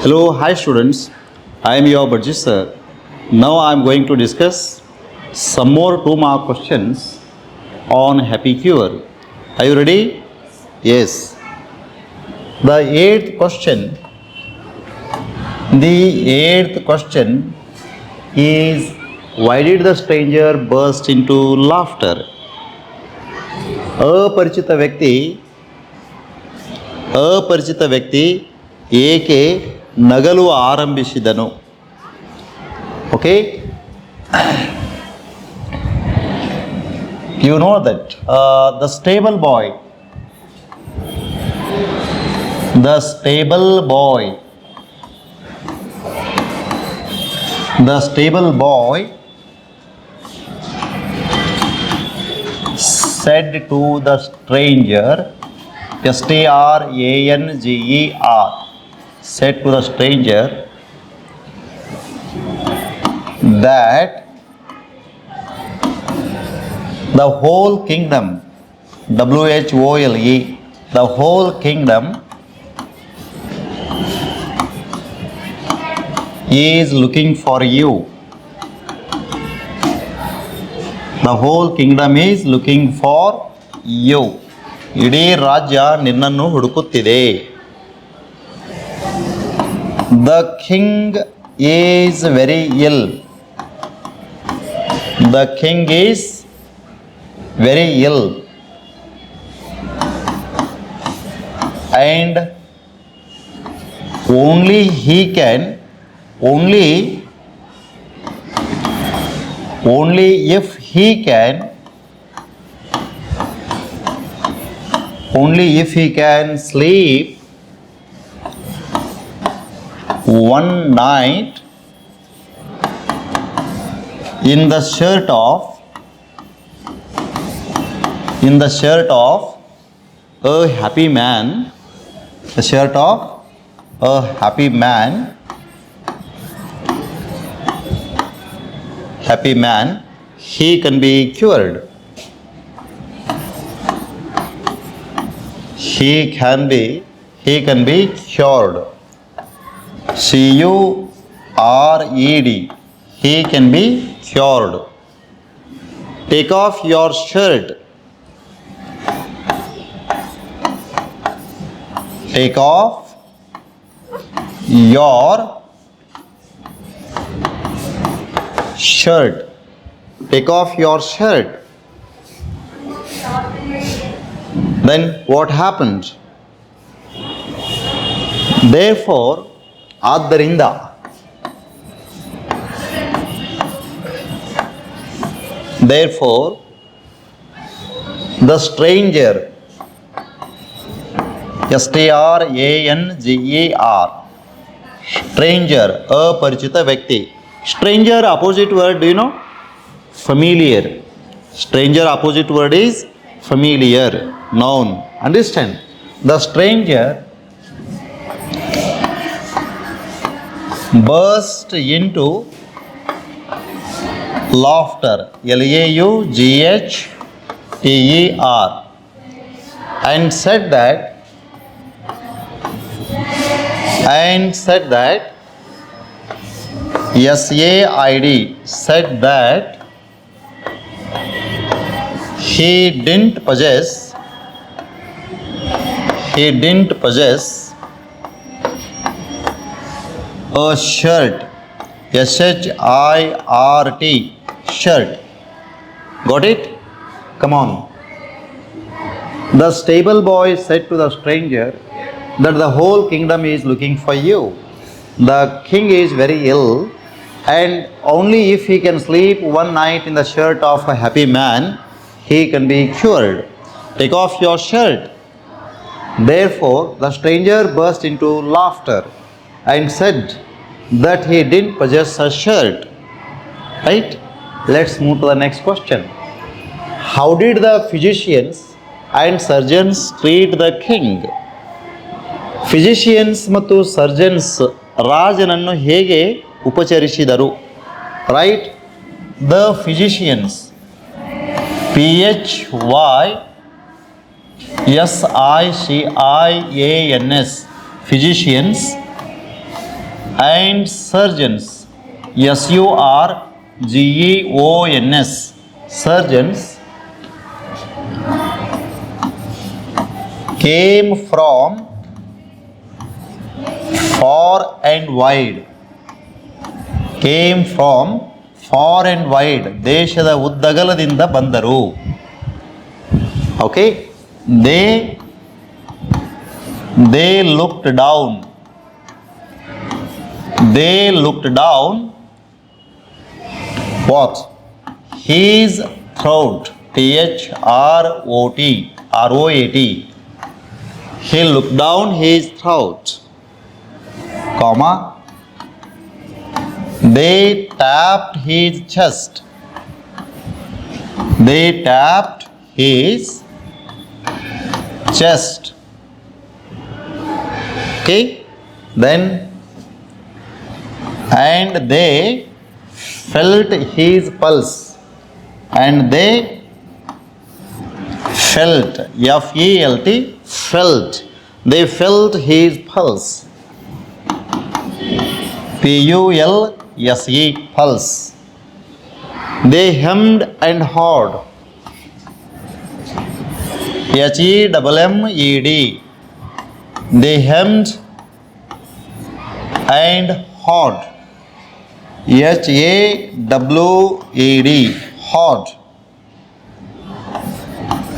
Hello, hi students. I am your Badachi sir. Now I am going to discuss some more 2 mark questions on happy cure. Are you ready? Yes. The eighth question. The eighth question is, why did the stranger burst into laughter? ಅಪರಿಚಿತ ವ್ಯಕ್ತಿ ಏಕೆ ನಗಲು ಆರಂಭಿಸಿದನು? Okay, you know that the stable boy the stable boy the stable boy said to the stranger, stranger, said to the stranger that the whole kingdom, WHOLE, the whole kingdom is looking for you. The whole kingdom is looking for you. ಇಡೀ ರಾಜ್ಯ ನಿನ್ನನ್ನು ಹುಡುಕುತ್ತಿದೆ. The king is very ill. The king is very ill. And only he can, only if he can, only if he can sleep one night in the shirt of a happy man, the shirt of a happy man, he can be cured. He can be cured. CURED. He can be cured. Take off your shirt. Take off your shirt. Take off your shirt. Then what happened? Therefore, ಆದ್ದರಿಂದ, therefore, the stranger, STRANGER, stranger, ಅಪರಿಚಿತ ವ್ಯಕ್ತಿ. Stranger opposite word, do you know? Familiar. Stranger opposite word is familiar, noun. Understand? The stranger burst into laughter, LAUGHTER, and said that SAID, said that he didn't possess a shirt, SHIRT, shirt. Got it? Come on. The stable boy said to the stranger that the whole kingdom is looking for you. The king is very ill, and only if he can sleep one night in the shirt of a happy man, he can be cured. Take off your shirt. Therefore, the stranger burst into laughter and said that he didn't possess a shirt. Right? Let's move to the next question. How did the physicians and surgeons treat the king? Physicians ಮತ್ತು surgeons ರಾಜನನ್ನು ಹೇಗೆ ಉಪಚರಿಸಿದರು? Right? The physicians, PHYSICIANS, physicians and surgeons, surgeons, surgeons came from far and wide, came from far and wide, ದೇಶದ ಉದ್ದಗಲದಿಂದ ಬಂದರು. Okay, they looked down, they looked down what? His throat, throat, he looked down his throat, comma, they tapped his chest, they tapped his chest. Okay, then and they felt his pulse, and they felt, F-E-L-T, felt, they felt his pulse, P-U-L-S-E, pulse. They hemmed and hawed, H-E-M-M-E-D, they hemmed and hawed, H-A-W-E-D, hawed,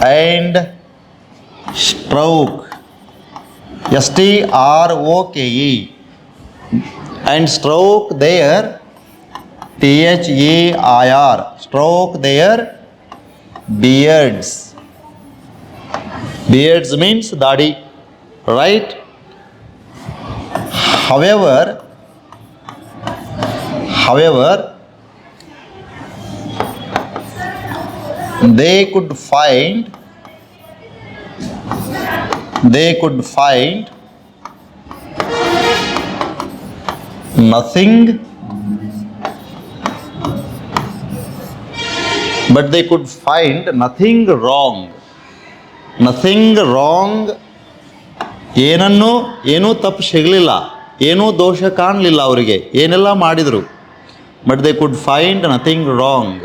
and stroke, S-T-R-O-K-E, and stroke their, T-H-E-I-R, stroke their beards. Beards means dadi, right? However, they could find nothing, but they could find nothing wrong, ಏನೂ ತಪ್ಪು ಸಿಗಲಿಲ್ಲ, ಏನೂ ದೋಷ ಕಾಣಲಿಲ್ಲ ಅವರಿಗೆ, ಏನೆಲ್ಲ ಮಾಡಿದರು, but they could find nothing wrong,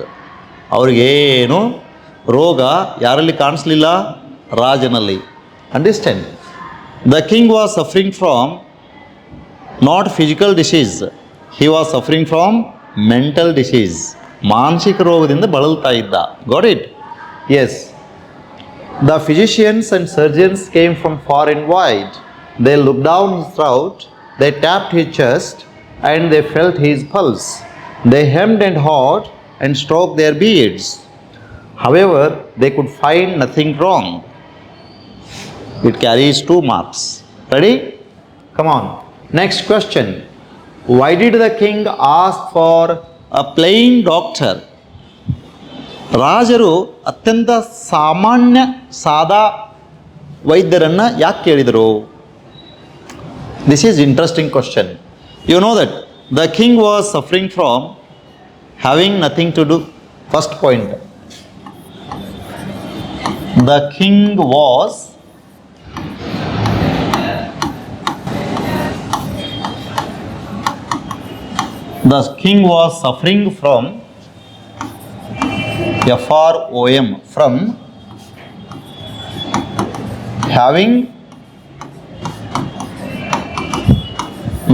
ಅವ್ರಿಗೇನು ರೋಗ ಯಾರಲ್ಲಿ ಕಾಣಿಸ್ಲಿಲ್ಲ? ರಾಜನಲ್ಲಿ. Understand? The king was suffering from not physical disease, he was suffering from mental disease, ಮಾನಸಿಕ ರೋಗದಿಂದ ಬಳಲ್ತಾ ಇದ್ದ. Got it? Yes. The physicians and surgeons came from far and wide. They looked down his throat, they tapped his chest, and they felt his pulse. They hemmed and hawed and stroked their beards. However, they could find nothing wrong. It carries 2 marks. Ready? Come on. Next question. Why did the king ask for a plain doctor? ರಾಜರು ಅತ್ಯಂತ ಸಾಮಾನ್ಯ ಸಾದಾ ವೈದ್ಯರನ್ನು ಯಾಕೆ ಕೇಳಿದರು? This is interesting question. You know that the king was suffering from having nothing to do. First point, the king was suffering from FROM, from having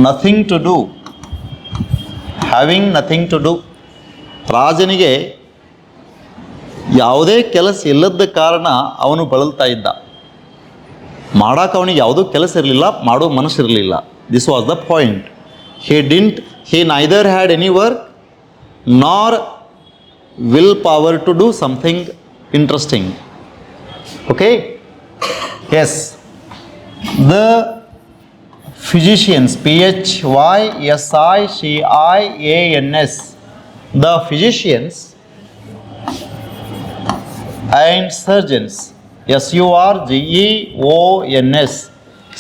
nothing to do, ರಾಜನಿಗೆ ಯಾವುದೇ ಕೆಲಸ ಇಲ್ಲದ ಕಾರಣ ಅವನು ಬಳಲ್ತಾ ಇದ್ದ. ಮಾಡೋಕೆ ಅವನಿಗೆ ಯಾವುದೂ ಕೆಲಸ ಇರಲಿಲ್ಲ, ಮಾಡೋ ಮನಸ್ಸಿರಲಿಲ್ಲ. This was the point. he neither had any work nor willpower to do something interesting. Okay? Yes. The physicians, P-H-Y-S-I-C-I-A-N-S, the physicians and surgeons, S-U-R-G-E-O-N-S,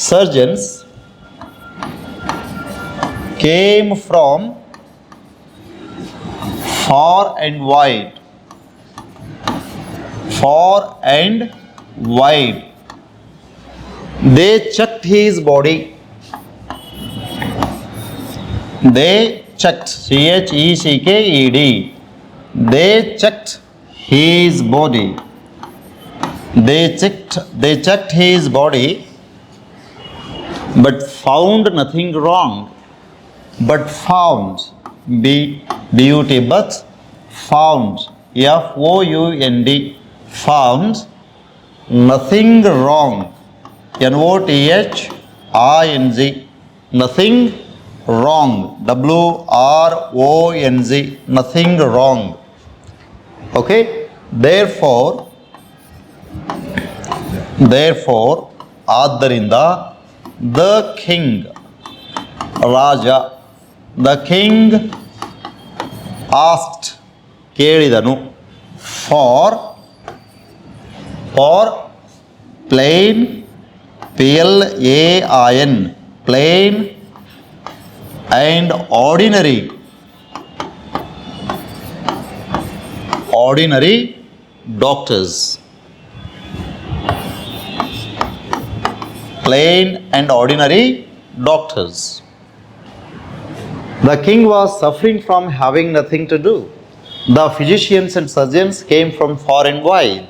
surgeons came from far and wide, they checked his body, They checked, Checked. They checked his body. They checked his body, but found nothing wrong. But found, beauty, but found, Found, found nothing wrong, Nothing, nothing wrong, Wrong, nothing wrong. Okay, therefore, ಆದ್ದರಿಂದ the king, Raja, the king asked, ಕೇಳಿದನು, for plain, PLAIN, plain and ordinary doctors. Plain and ordinary doctors. The king was suffering from having nothing to do. The physicians and surgeons came from far and wide.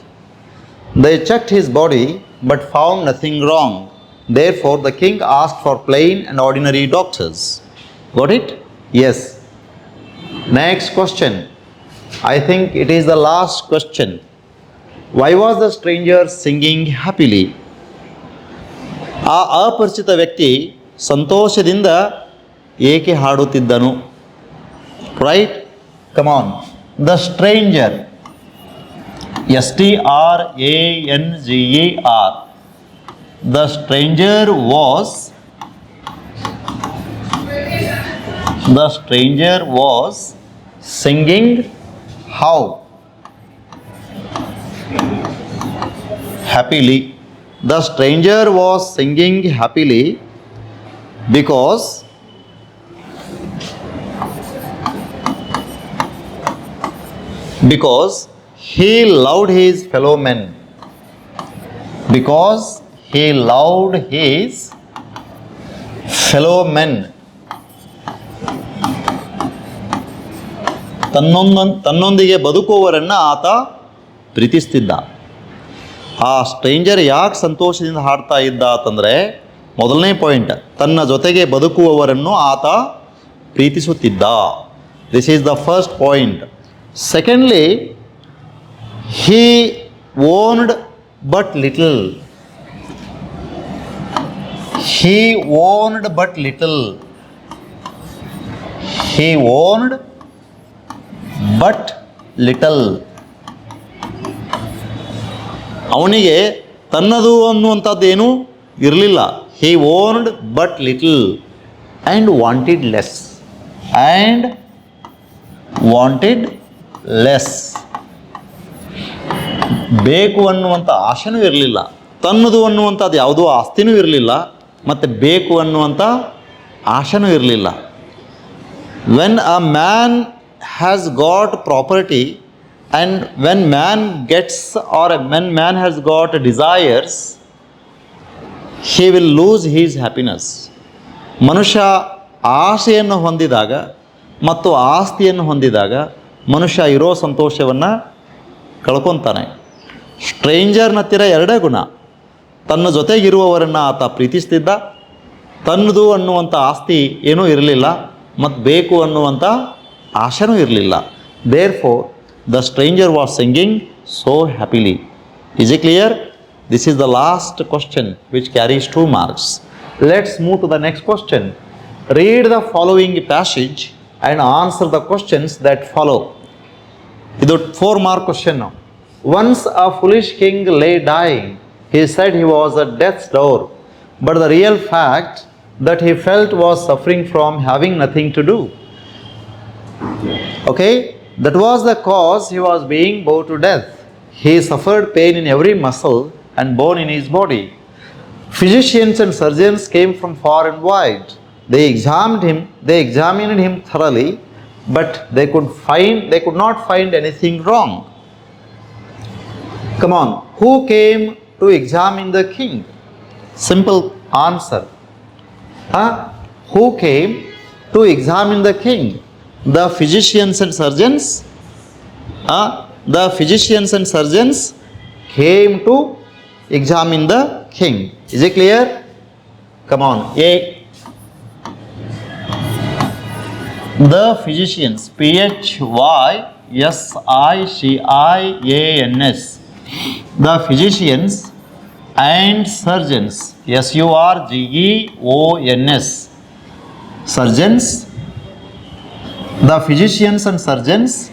They checked his body but found nothing wrong. Therefore, the king asked for plain and ordinary doctors. Got it? Yes. Next question. I think it is the last question. Why was the stranger singing happily? ಆ ಅಪರಿಚಿತ ವ್ಯಕ್ತಿ ಸಂತೋಷದಿಂದ ಏಕೆ ಹಾಡುತ್ತಿದ್ದನು? Right? Come on. The stranger, STRANGER. The stranger was singing how? Happily. The stranger was singing happily because he loved his fellow men. Because he loved his fellow men. ತನ್ನೊಂದಿಗೆ ಬದುಕುವವರನ್ನು ಆತ ಪ್ರೀತಿಸ್ತಿದ್ದ. ಆ stranger ಯಾಕೆ ಸಂತೋಷದಿಂದ ಹಾಡ್ತಾ ಇದ್ದ ಅಂತಂದರೆ, ಮೊದಲನೇ ಪಾಯಿಂಟ್, ತನ್ನ ಜೊತೆಗೆ ಬದುಕುವವರನ್ನು ಆತ ಪ್ರೀತಿಸುತ್ತಿದ್ದ. This is the first point. Secondly, he owned but little. He owned but little. He owned but little. ಅವನಿಗೆ ತನ್ನದು ಅನ್ನುವಂಥದ್ದೇನೂ ಇರಲಿಲ್ಲ. He owned but little and wanted less. ಬೇಕು ಅನ್ನುವಂಥ ಆಶೆನೂ ಇರಲಿಲ್ಲ. ತನ್ನದು ಅನ್ನುವಂಥದ್ದು ಯಾವುದೋ ಆಸ್ತಿನೂ ಇರಲಿಲ್ಲ, ಮತ್ತು ಬೇಕು ಅನ್ನುವಂಥ ಆಶೆನೂ ಇರಲಿಲ್ಲ. When a man has got property and when man has got desires, he will lose his happiness. ಮನುಷ್ಯ ಆಸೆಯನ್ನು ಹೊಂದಿದಾಗ ಮತ್ತು ಆಸ್ತಿಯನ್ನು ಹೊಂದಿದಾಗ ಮನುಷ್ಯ ಇರೋ ಸಂತೋಷವನ್ನು ಕಳ್ಕೊತಾನೆ. ಸ್ಟ್ರೇಂಜರ್ನ ಹತ್ತಿರ ಎರಡೇ ಗುಣ. ತನ್ನ ಜೊತೆಗಿರುವವರನ್ನು ಆತ ಪ್ರೀತಿಸ್ತಿದ್ದ, ತನ್ನದು ಅನ್ನುವಂಥ ಆಸ್ತಿ ಏನೂ ಇರಲಿಲ್ಲ, ಮತ್ತು ಬೇಕು ಅನ್ನುವಂಥ ಆಶೆನೂ ಇರಲಿಲ್ಲ. Therefore the stranger was singing so happily. Is it clear? This is the last question which carries 2 marks. Let's move to the next question. Read the following passage and answer the questions that follow. This is 4 mark question now. Once a foolish king lay dying. He said he was at death's door, but the real fact that he felt was suffering from having nothing to do. Okay? That was the cause he was being bored to death. He suffered pain in every muscle and bone in his body. Physicians and surgeons came from far and wide. They examined him thoroughly, but they could not find anything wrong. Come on, who came to examine the king? Simple answer. Who came? to examine the king. The physicians and surgeons, came to examine the king. Is it clear? Come on. A. The physicians, Physicians, the physicians and surgeons, Surgeons, surgeons, the physicians and surgeons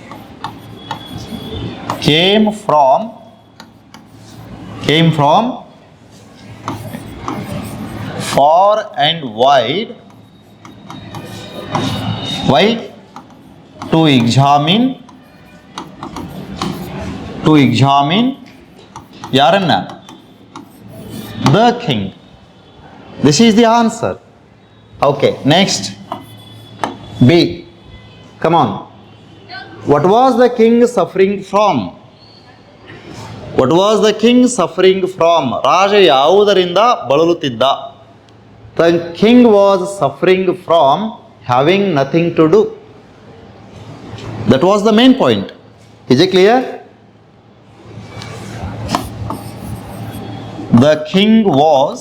came from far and wide. Why? To examine Yaranna, the king. This is the answer. Okay, next. B. Come on. What was the king suffering from? What was the king suffering from? Raja ಯಾವುದರಿಂದ ಬಳಲುತ್ತಿದ್ದ? The king was suffering from having nothing to do. That was the main point. Is it clear? The king was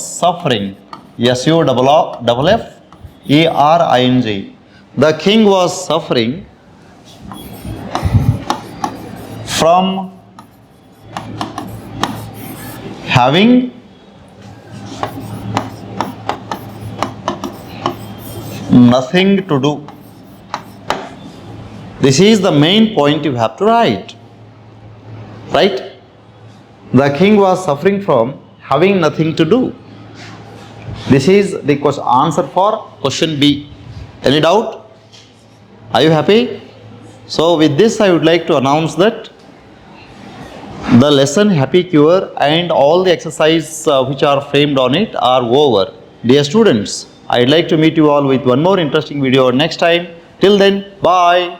suffering. SUFFERING. The king was suffering from having nothing to do. This is the main point you have to write. Right? The king was suffering from having nothing to do. This is the answer for question B. Any doubt? Are you happy? So with this I would like to announce that the lesson Happy Cure and all the exercises which are framed on it are over. Dear students, I'd like to meet you all with one more interesting video next time. Till then, bye.